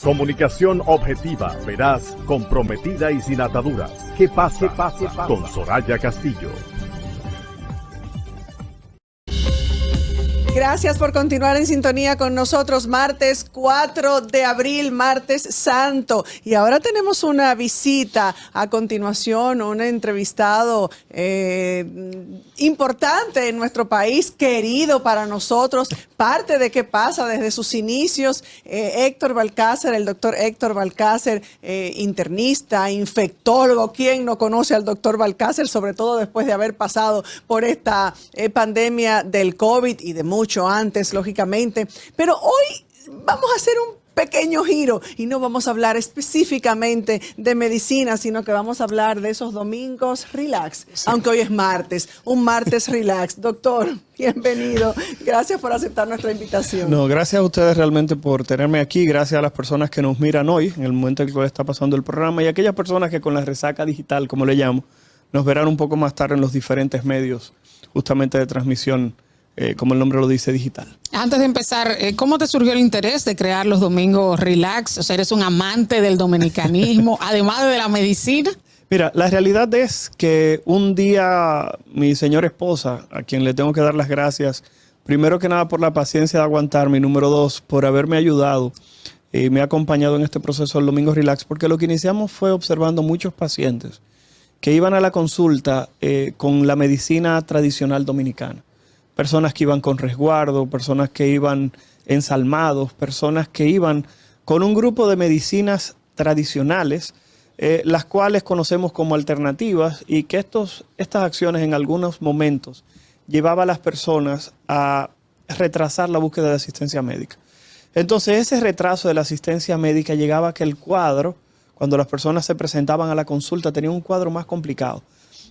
Comunicación objetiva, veraz, comprometida y sin ataduras. ¿Qué pasa? Con Soraya Castillo. Gracias por continuar en sintonía con nosotros. Martes 4 de abril, martes santo. Y ahora tenemos una visita a continuación, un entrevistado importante en nuestro país, querido para nosotros, parte de qué pasa desde sus inicios. Héctor Balcácer, el doctor Héctor Balcácer, internista, infectólogo. ¿Quién no conoce al doctor Balcácer? Sobre todo después de haber pasado por esta pandemia del COVID y de mucho antes, lógicamente. Pero hoy vamos a hacer un pequeño giro y no vamos a hablar específicamente de medicina, sino que vamos a hablar de esos domingos relax, sí. Aunque hoy es martes, un martes relax. Doctor, bienvenido. Gracias por aceptar nuestra invitación. No, gracias a ustedes realmente por tenerme aquí. Gracias a las personas que nos miran hoy, en el momento en que está pasando el programa, y a aquellas personas que con la resaca digital, como le llamo, nos verán un poco más tarde en los diferentes medios justamente de transmisión, como el nombre lo dice, digital. Antes de empezar, ¿cómo te surgió el interés de crear los domingos relax? O sea, ¿eres un amante del dominicanismo, además de la medicina? Mira, la realidad es que un día mi señora esposa, a quien le tengo que dar las gracias, primero que nada por la paciencia de aguantarme, y número dos, por haberme ayudado y me ha acompañado en este proceso del domingo relax, porque lo que iniciamos fue observando muchos pacientes que iban a la consulta con la medicina tradicional dominicana. Personas que iban con resguardo, personas que iban ensalmados, personas que iban con un grupo de medicinas tradicionales, las cuales conocemos como alternativas, y que estas acciones en algunos momentos llevaban a las personas a retrasar la búsqueda de asistencia médica. Entonces ese retraso de la asistencia médica llegaba a que el cuadro, cuando las personas se presentaban a la consulta, tenía un cuadro más complicado.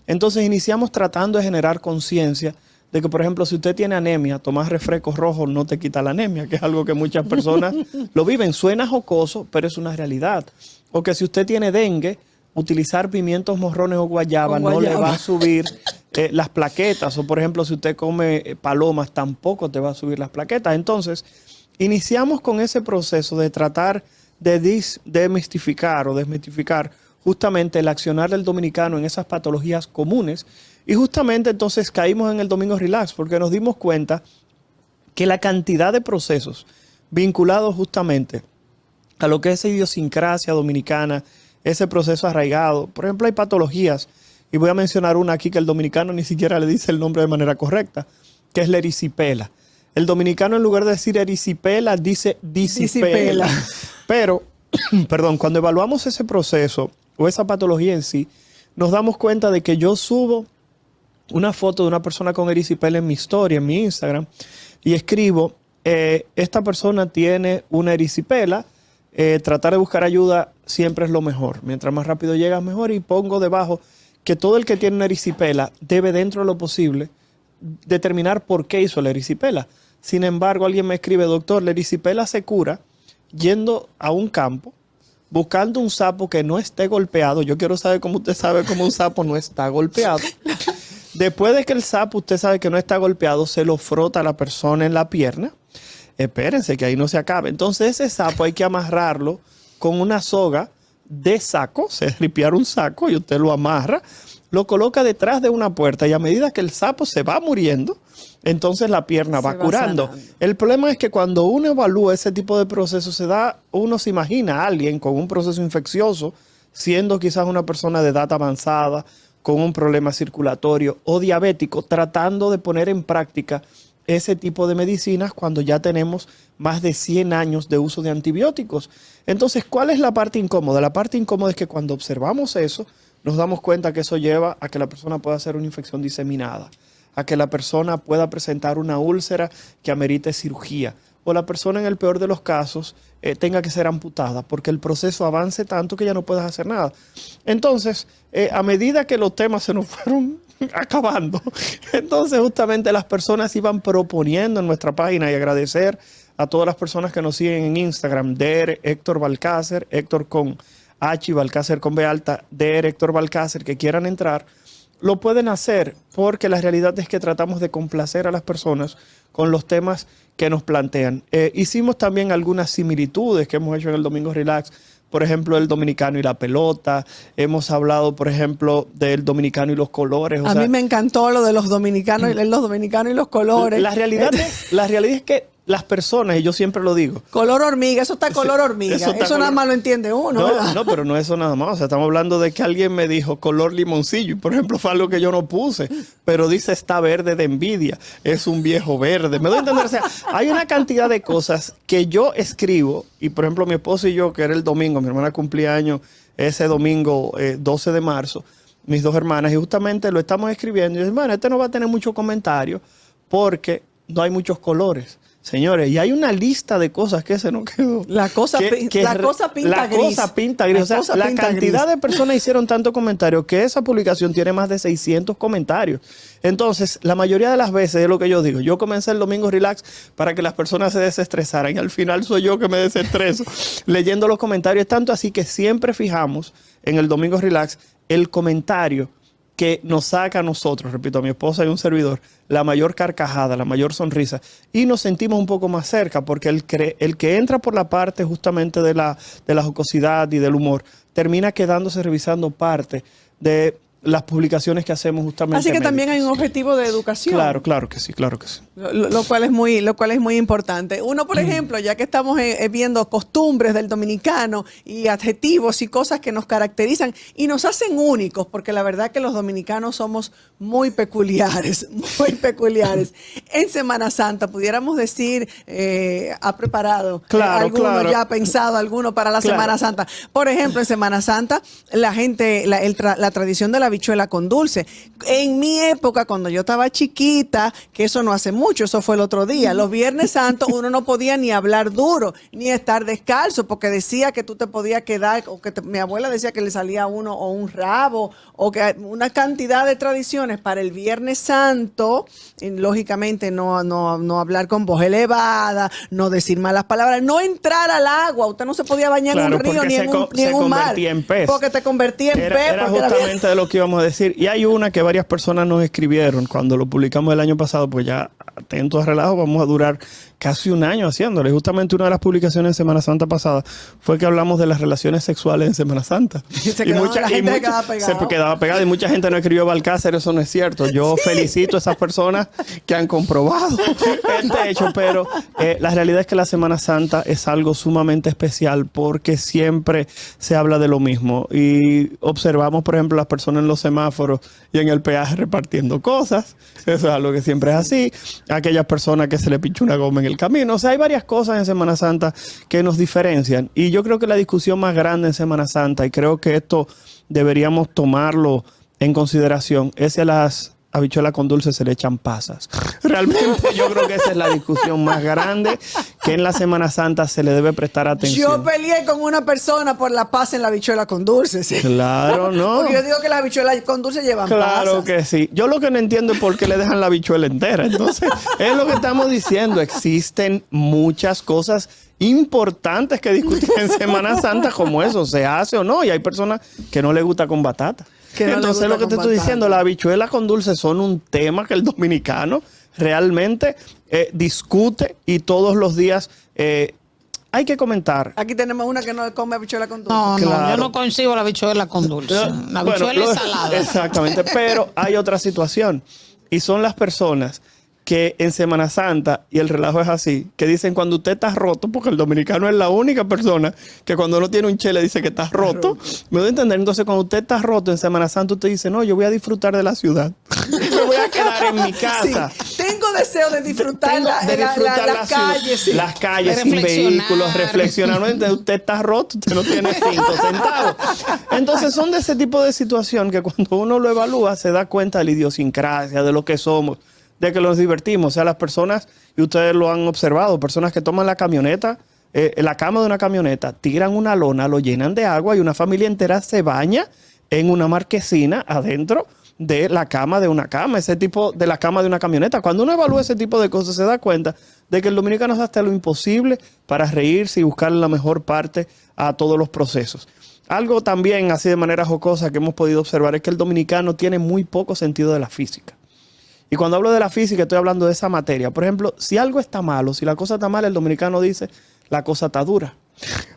Entonces iniciamos tratando de generar conciencia de que, por ejemplo, si usted tiene anemia, tomar refrescos rojos no te quita la anemia, que es algo que muchas personas lo viven. Suena jocoso, pero es una realidad. O que si usted tiene dengue, utilizar pimientos morrones o guayaba no le va a subir las plaquetas. O, por ejemplo, si usted come palomas, tampoco te va a subir las plaquetas. Entonces, iniciamos con ese proceso de tratar de desmistificar justamente el accionar del dominicano en esas patologías comunes. Y justamente entonces caímos en el domingo relax, porque nos dimos cuenta que la cantidad de procesos vinculados justamente a lo que es esa idiosincrasia dominicana, ese proceso arraigado. Por ejemplo, hay patologías, y voy a mencionar una aquí que el dominicano ni siquiera le dice el nombre de manera correcta, que es la erisipela. El dominicano, en lugar de decir erisipela, dice disipela. Pero, perdón, cuando evaluamos ese proceso o esa patología en sí, nos damos cuenta de que yo subo una foto de una persona con erisipela en mi historia, en mi Instagram, y escribo, esta persona tiene una erisipela, tratar de buscar ayuda siempre es lo mejor. Mientras más rápido llegas, mejor. Y pongo debajo que todo el que tiene una erisipela debe, dentro de lo posible, determinar por qué hizo la erisipela. Sin embargo, alguien me escribe, doctor, la erisipela se cura yendo a un campo, buscando un sapo que no esté golpeado. Yo quiero saber cómo usted sabe cómo un sapo no está golpeado. Después de que el sapo, usted sabe que no está golpeado, se lo frota a la persona en la pierna. Espérense que ahí no se acabe. Entonces ese sapo hay que amarrarlo con una soga de saco, se ripiar un saco y usted lo amarra, lo coloca detrás de una puerta, y a medida que el sapo se va muriendo, entonces la pierna va curando. El problema es que cuando uno evalúa ese tipo de procesos, uno se imagina a alguien con un proceso infeccioso, siendo quizás una persona de edad avanzada, con un problema circulatorio o diabético, tratando de poner en práctica ese tipo de medicinas cuando ya tenemos más de 100 años de uso de antibióticos. Entonces, ¿cuál es la parte incómoda? La parte incómoda es que cuando observamos eso, nos damos cuenta que eso lleva a que la persona pueda hacer una infección diseminada, a que la persona pueda presentar una úlcera que amerite cirugía, o la persona, en el peor de los casos, tenga que ser amputada porque el proceso avance tanto que ya no puedas hacer nada. Entonces, a medida que los temas se nos fueron acabando, entonces justamente las personas iban proponiendo en nuestra página, y agradecer a todas las personas que nos siguen en Instagram, DR Héctor Balcácer, Héctor con H y Balcácer con B alta, DR Héctor Balcácer, que quieran entrar. lo pueden hacer porque la realidad es que tratamos de complacer a las personas con los temas que nos plantean. Hicimos también algunas similitudes que hemos hecho en el Domingo Relax. Por ejemplo, el dominicano y la pelota. Hemos hablado, por ejemplo, del dominicano y los colores. A mí me encantó lo de los dominicanos y los colores. La realidad es que las personas, y yo siempre lo digo. Color hormiga, eso está color hormiga. Eso nada más lo entiende uno. No, pero no eso nada más. O sea, estamos hablando de que alguien me dijo color limoncillo. Y por ejemplo, fue algo que yo no puse. Pero dice está verde de envidia. Es un viejo verde. Me doy a entender. O sea, hay una cantidad de cosas que yo escribo. Y por ejemplo, mi esposo y yo, que era el domingo, mi hermana cumplía años ese domingo 12 de marzo. Mis dos hermanas. Y justamente lo estamos escribiendo. Y yo, bueno, este no va a tener mucho comentario porque no hay muchos colores. Señores, y hay una lista de cosas que se nos quedó. La cosa pinta gris. O sea, la cantidad de personas hicieron tanto comentario que esa publicación tiene más de 600 comentarios. Entonces, la mayoría de las veces es lo que yo digo. Yo comencé el Domingo Relax para que las personas se desestresaran y al final soy yo que me desestreso leyendo los comentarios. Tanto así que siempre fijamos en el Domingo Relax el comentario que nos saca a nosotros, repito, a mi esposa y un servidor, la mayor carcajada, la mayor sonrisa, y nos sentimos un poco más cerca, porque el que entra por la parte justamente de la jocosidad y del humor, termina quedándose revisando parte de las publicaciones que hacemos justamente. Así que también hay un objetivo de educación. Claro que sí. Lo cual es muy importante. Uno, por ejemplo, ya que estamos viendo costumbres del dominicano y adjetivos y cosas que nos caracterizan y nos hacen únicos, porque la verdad que los dominicanos somos muy peculiares, En Semana Santa, pudiéramos decir, ha preparado alguno, ya ha pensado alguno para la Semana Santa. Por ejemplo, en Semana Santa, la tradición de la habichuela con dulce. En mi época, cuando yo estaba chiquita, que eso no hace mucho, eso fue el otro día, los Viernes Santos uno no podía ni hablar duro, ni estar descalzo, porque decía que tú te podías quedar, o que mi abuela decía que le salía a uno o un rabo, o que una cantidad de tradiciones para el Viernes Santo, y lógicamente no hablar con voz elevada, no decir malas palabras, no entrar al agua, usted no se podía bañar en un río ni en un mar, porque te convertía en pez. Era justamente de lo que íbamos a decir. Y hay una que varias personas nos escribieron cuando lo publicamos el año pasado, pues ya atentos a relajo, vamos a durar casi un año haciéndole. Justamente una de las publicaciones en Semana Santa pasada fue que hablamos de las relaciones sexuales en Semana Santa. La gente se quedaba pegada y mucha gente no escribió Balcácer, eso no es cierto. Yo felicito a esas personas que han comprobado este hecho, pero la realidad es que la Semana Santa es algo sumamente especial porque siempre se habla de lo mismo y observamos, por ejemplo, las personas en los semáforos y en el peaje repartiendo cosas. Eso es algo que siempre es así. Aquellas personas que se le pinchó una goma en el camino. O sea, hay varias cosas en Semana Santa que nos diferencian. Y yo creo que la discusión más grande en Semana Santa, y creo que esto deberíamos tomarlo en consideración, es si a las habichuelas con dulce se le echan pasas. Realmente yo creo que esa es la discusión más grande que en la Semana Santa se le debe prestar atención. Yo peleé con una persona por la paz en la habichuela con dulce. ¿Sí? Claro, ¿no? Porque yo digo que las habichuelas con dulce llevan pasas. Claro que sí. Yo lo que no entiendo es por qué le dejan la habichuela entera. Entonces, es lo que estamos diciendo. Existen muchas cosas importantes que discutir en Semana Santa como eso, se hace o no, y hay personas que no les gusta con batata. Entonces lo que te estoy diciendo, las habichuelas con dulce son un tema que el dominicano realmente discute y todos los días hay que comentar. Aquí tenemos una que no come habichuela con dulce. No, yo no concibo la habichuela con dulce. La habichuela es salada. Exactamente, pero hay otra situación y son las personas que en Semana Santa, y el relajo es así, que dicen cuando usted está roto, porque el dominicano es la única persona que cuando no tiene un chele dice que está roto. Me doy a entender. Entonces, cuando usted está roto en Semana Santa, usted dice, no, yo voy a disfrutar de la ciudad. Me voy a quedar en mi casa. Sí, tengo deseo de disfrutar las calles. Sí. Las calles sin vehículos, reflexionar. ¿No? Entonces, usted está roto, usted no tiene 5 centavos. Entonces, son de ese tipo de situación que cuando uno lo evalúa, se da cuenta de la idiosincrasia, de lo que somos, de que nos divertimos. O sea, las personas, y ustedes lo han observado, personas que toman la camioneta, la cama de una camioneta, tiran una lona, lo llenan de agua y una familia entera se baña en una marquesina adentro de la cama de una cama, ese tipo de la cama de una camioneta. Cuando uno evalúa ese tipo de cosas, se da cuenta de que el dominicano hace hasta lo imposible para reírse y buscar la mejor parte a todos los procesos. algo también así de manera jocosa que hemos podido observar es que el dominicano tiene muy poco sentido de la física. Y cuando hablo de la física estoy hablando de esa materia. Por ejemplo, si algo está malo, si la cosa está mala, el dominicano dice, la cosa está dura.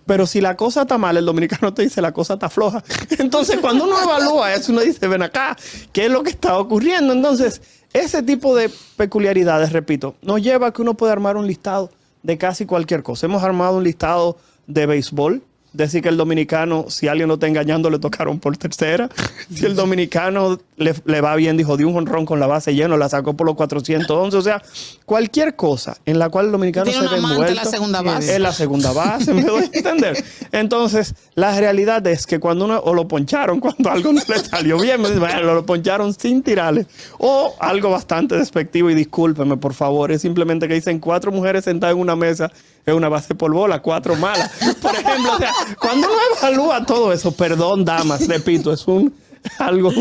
Pero si la cosa está mal, el dominicano te dice, la cosa está floja. Entonces, cuando uno evalúa eso, uno dice, ven acá, ¿qué es lo que está ocurriendo? Entonces, ese tipo de peculiaridades, repito, nos lleva a que uno puede armar un listado de casi cualquier cosa. Hemos armado un listado de béisbol. Decir que el dominicano, si alguien lo está engañando, le tocaron por tercera. Si el dominicano le va bien, dijo, dio un jonrón con la base llena, la sacó por los 411. O sea, cualquier cosa en la cual el dominicano se ve envuelto. En la segunda base. En la segunda base, me doy a entender. Entonces, la realidad es que cuando uno, o lo poncharon cuando algo no le salió bien, me dice, bueno, lo poncharon sin tirarle. O algo bastante despectivo, y discúlpeme, por favor, es simplemente que dicen 4 mujeres sentadas en una mesa, es una base por bola, 4 malas. Por ejemplo, o sea, cuando uno evalúa todo eso, perdón, damas, repito, es un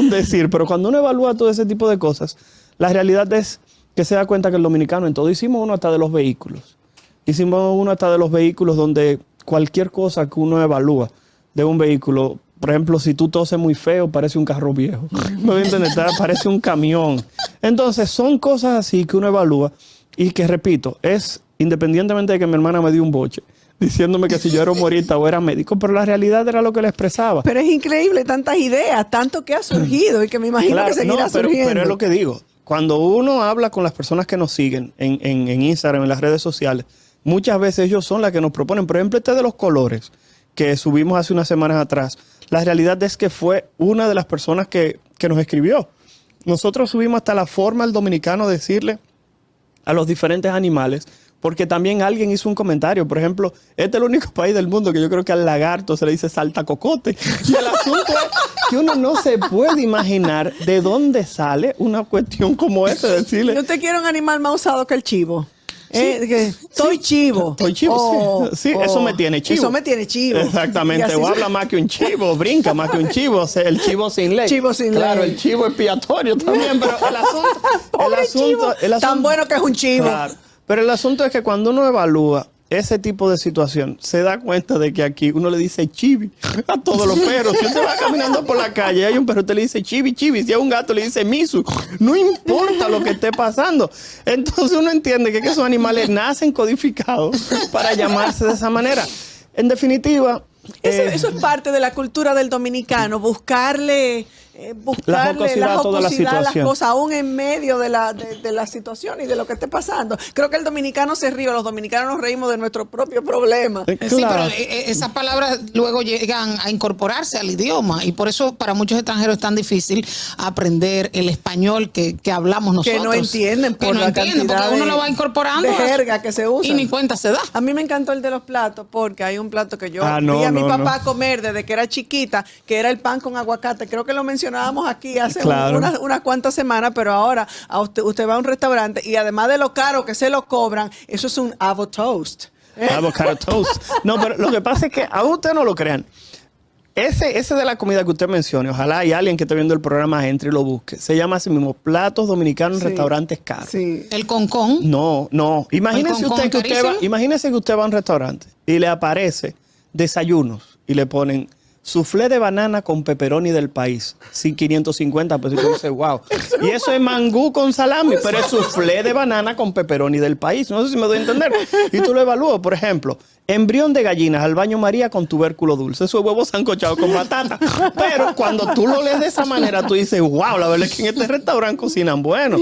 decir, pero cuando uno evalúa todo ese tipo de cosas, la realidad es que se da cuenta que el dominicano en todo, hicimos uno hasta de los vehículos. Hicimos uno hasta de los vehículos donde cualquier cosa que uno evalúa de un vehículo, por ejemplo, si tú toses muy feo, parece un carro viejo. ¿Me voy a entender? Parece un camión. Entonces, son cosas así que uno evalúa y que, repito, es independientemente de que mi hermana me dio un boche diciéndome que si yo era humorista o era médico, pero la realidad era lo que le expresaba. Pero es increíble tantas ideas, tanto que ha surgido y que me imagino que seguirá surgiendo. Pero es lo que digo. Cuando uno habla con las personas que nos siguen en Instagram, en las redes sociales, muchas veces ellos son las que nos proponen. Por ejemplo, este de los colores que subimos hace unas semanas atrás. La realidad es que fue una de las personas que nos escribió. Nosotros subimos hasta la forma al dominicano decirle a los diferentes animales, porque también alguien hizo un comentario. Por ejemplo, este es el único país del mundo que yo creo que al lagarto se le dice saltacocote. Y el asunto es que uno no se puede imaginar de dónde sale una cuestión como esta. Decirle, Yo te quiero un animal más usado que el chivo. Estoy sí, chivo. Estoy chivo, sí. Eso me tiene chivo. Eso me tiene chivo. Exactamente. O habla más que un chivo, brinca más que un chivo. O sea, el chivo sin ley. Chivo sin ley. Claro, el chivo expiatorio también. Pero Pobre chivo. Tan bueno que es un chivo. Claro. Pero el asunto es que cuando uno evalúa ese tipo de situación, se da cuenta de que aquí uno le dice chibi a todos los perros. Si usted va caminando por la calle, hay un perro, usted le dice chibi, chibi. Si hay un gato, le dice misu. No importa lo que esté pasando. Entonces uno entiende que esos animales nacen codificados para llamarse de esa manera. En definitiva... Eso es parte de la cultura del dominicano, buscarle la jocosidad a las cosas, aún en medio de la situación y de lo que esté pasando. Creo que el dominicano se ríe, los dominicanos nos reímos de nuestro propio problema. Claro. Sí, pero esas palabras luego llegan a incorporarse al idioma y por eso para muchos extranjeros es tan difícil aprender el español que hablamos nosotros. Que no entienden por la cantidad porque uno lo va incorporando de jerga que se usa. Y ni cuenta se da. A mí me encantó el de los platos porque hay un plato que yo vi a mi papá comer desde que era chiquita, que era el pan con aguacate. Creo que lo mencionábamos aquí hace unas cuantas semanas, pero ahora usted va a un restaurante y además de lo caro que se lo cobran, eso es un avocado toast. Avocado toast. No, pero lo que pasa es que a usted no lo crean. Ese de la comida que usted menciona, ojalá hay alguien que esté viendo el programa entre y lo busque. Se llama así mismo platos dominicanos en restaurantes caros. Sí. El concón. No. Imagínese que usted va a un restaurante y le aparece desayunos y le ponen soufflé de banana con pepperoni del país, sin 550 pesos. Y tú dices, wow. Y eso es mangú con salami, pero es soufflé de banana con pepperoni del país. No sé si me doy a entender. Y tú lo evalúas, por ejemplo, embrión de gallinas al baño María con tubérculo dulce. Eso es huevo sancochado con batata. Pero cuando tú lo lees de esa manera, tú dices, wow, la verdad es que en este restaurante cocinan bueno.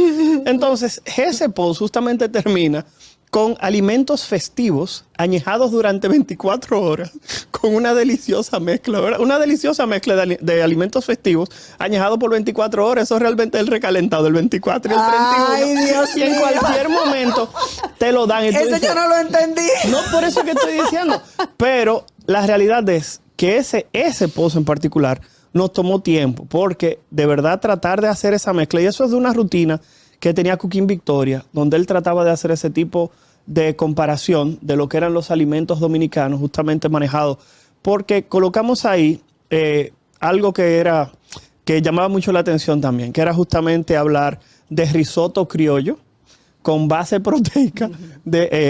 Entonces, ese post justamente termina con alimentos festivos añejados durante 24 horas, con una deliciosa mezcla, ¿verdad? Una deliciosa mezcla de alimentos festivos añejados por 24 horas. Eso realmente es el recalentado, el 24 y el 31. Ay, Dios y en mío. Cualquier momento te lo dan. Ese yo no lo entendí. No, por eso que estoy diciendo. Pero la realidad es que ese pozo en particular nos tomó tiempo, porque de verdad tratar de hacer esa mezcla, y eso es de una rutina que tenía Cooking Victoria, donde él trataba de hacer ese tipo de comparación de lo que eran los alimentos dominicanos, justamente manejados, porque colocamos ahí algo que llamaba mucho la atención también, que era justamente hablar de risotto criollo con base proteica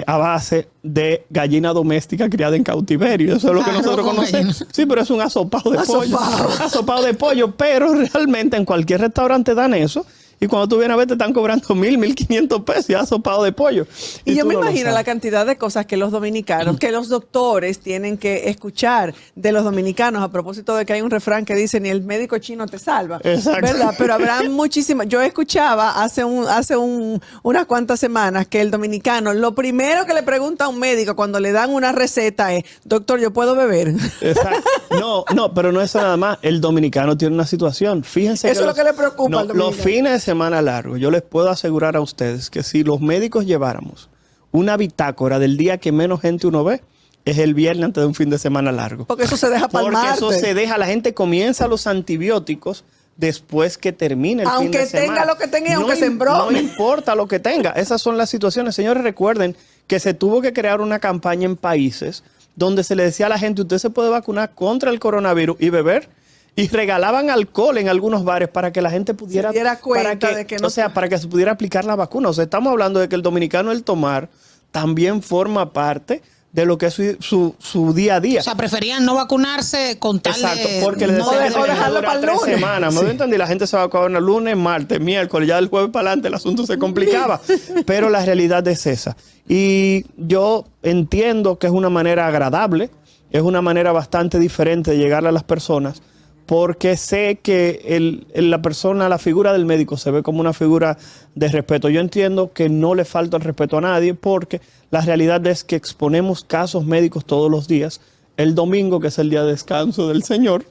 a base de gallina doméstica criada en cautiverio. Eso es lo que nosotros conocemos. Sí, pero es un asopado de pollo. Asopado de pollo, pero realmente en cualquier restaurante dan eso. Y cuando tú vienes a ver, te están cobrando 1.500 pesos y asopado de pollo. Y yo me imagino la cantidad de cosas que los dominicanos, que los doctores tienen que escuchar de los dominicanos, a propósito de que hay un refrán que dice, ni el médico chino te salva. Exacto. ¿Verdad? Pero habrá muchísimas. Yo escuchaba hace unas cuantas semanas que el dominicano, lo primero que le pregunta a un médico cuando le dan una receta es, doctor, ¿yo puedo beber? Exacto. No, pero no es eso nada más. El dominicano tiene una situación. Fíjense eso es lo que le preocupa al dominicano. Los fines de semana largo, yo les puedo asegurar a ustedes que si los médicos lleváramos una bitácora del día que menos gente uno ve, es el viernes antes de un fin de semana largo. Porque eso se deja para el martes. Porque eso se deja, la gente comienza los antibióticos después que termine el fin de semana. Aunque tenga lo que tenga y aunque se embrome. No importa lo que tenga, esas son las situaciones. Señores, recuerden que se tuvo que crear una campaña en países donde se le decía a la gente, usted se puede vacunar contra el coronavirus y beber. Y regalaban alcohol en algunos bares para que la gente pudiera, se diera cuenta de que no, para que se pudiera aplicar la vacuna. O sea, estamos hablando de que el dominicano, el tomar, también forma parte de lo que es su día a día. O sea, preferían no vacunarse con tal Exacto, porque le decían que dejarlo para el lunes. 3 semanas. ¿Me entendí? La gente se va a acabar el lunes, martes, miércoles, ya el jueves para adelante el asunto se complicaba. Pero la realidad es esa. Y yo entiendo que es una manera agradable, es una manera bastante diferente de llegarle a las personas, porque sé que la persona, la figura del médico se ve como una figura de respeto. Yo entiendo que no le falta el respeto a nadie, porque la realidad es que exponemos casos médicos todos los días. El domingo, que es el día de descanso del Señor,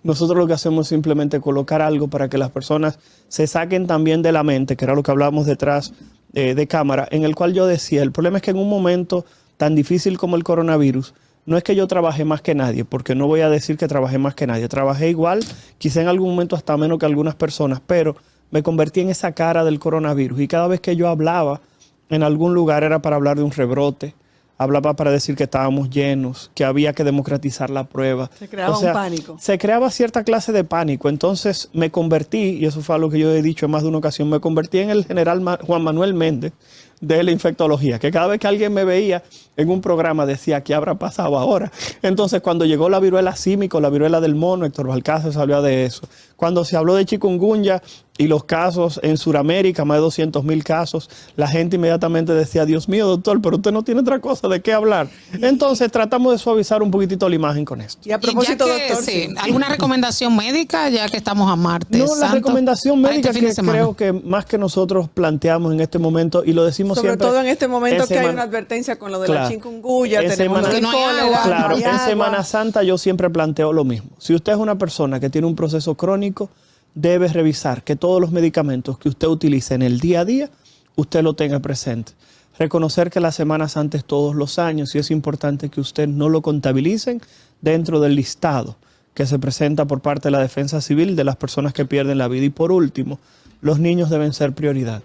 nosotros lo que hacemos es simplemente colocar algo para que las personas se saquen también de la mente, que era lo que hablábamos detrás de cámara, en el cual yo decía, el problema es que en un momento tan difícil como el coronavirus, no es que yo trabajé más que nadie, porque no voy a decir que trabajé más que nadie. Trabajé igual, quizá en algún momento hasta menos que algunas personas, pero me convertí en esa cara del coronavirus. Y cada vez que yo hablaba en algún lugar era para hablar de un rebrote, hablaba para decir que estábamos llenos, que había que democratizar la prueba. Se creaba un pánico. Se creaba cierta clase de pánico. Entonces me convertí, y eso fue algo que yo he dicho en más de una ocasión, me convertí en el general Juan Manuel Méndez de la infectología, que cada vez que alguien me veía en un programa decía, ¿qué habrá pasado ahora? Entonces, cuando llegó la viruela símico, la viruela del mono, Héctor Balcácer se habló de eso. Cuando se habló de chikungunya y los casos en Sudamérica, más de 200,000 casos, la gente inmediatamente decía, Dios mío, doctor, pero usted no tiene otra cosa de qué hablar. Entonces, tratamos de suavizar un poquitito la imagen con esto. Y a propósito, doctor, sí, ¿alguna recomendación médica ya que estamos a martes? No, la recomendación médica que creo que más que nosotros planteamos en este momento, y lo decimos sobre siempre, todo en este momento que hay una advertencia con lo de la chikungunya, tenemos que no hay agua. Claro, en Semana Santa yo siempre planteo lo mismo. Si usted es una persona que tiene un proceso crónico, debe revisar que todos los medicamentos que usted utilice en el día a día, usted lo tenga presente. Reconocer que la Semana Santa es todos los años y es importante que usted no lo contabilicen dentro del listado que se presenta por parte de la Defensa Civil de las personas que pierden la vida. Y por último, los niños deben ser prioridad.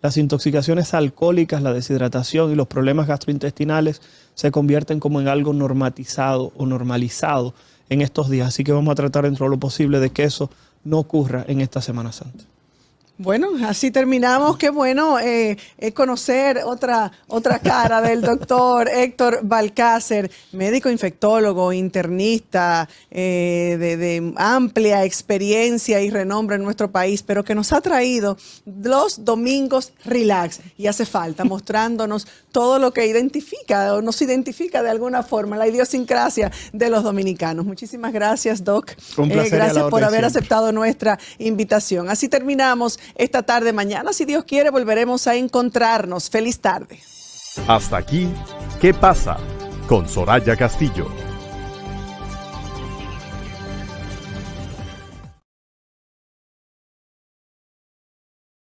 Las intoxicaciones alcohólicas, la deshidratación y los problemas gastrointestinales se convierten como en algo normatizado o normalizado en estos días. Así que vamos a tratar dentro de lo posible de que eso no ocurra en esta Semana Santa. Bueno, así terminamos. Qué bueno conocer otra cara del doctor Héctor Balcácer, médico infectólogo, internista, de amplia experiencia y renombre en nuestro país, pero que nos ha traído los domingos relax. Y hace falta, mostrándonos todo lo que identifica o nos identifica de alguna forma la idiosincrasia de los dominicanos. Muchísimas gracias, Doc. Un placer. Gracias por haber aceptado nuestra invitación. Así terminamos esta tarde. Mañana, si Dios quiere, volveremos a encontrarnos. Feliz tarde. Hasta aquí, ¿qué pasa? Con Soraya Castillo.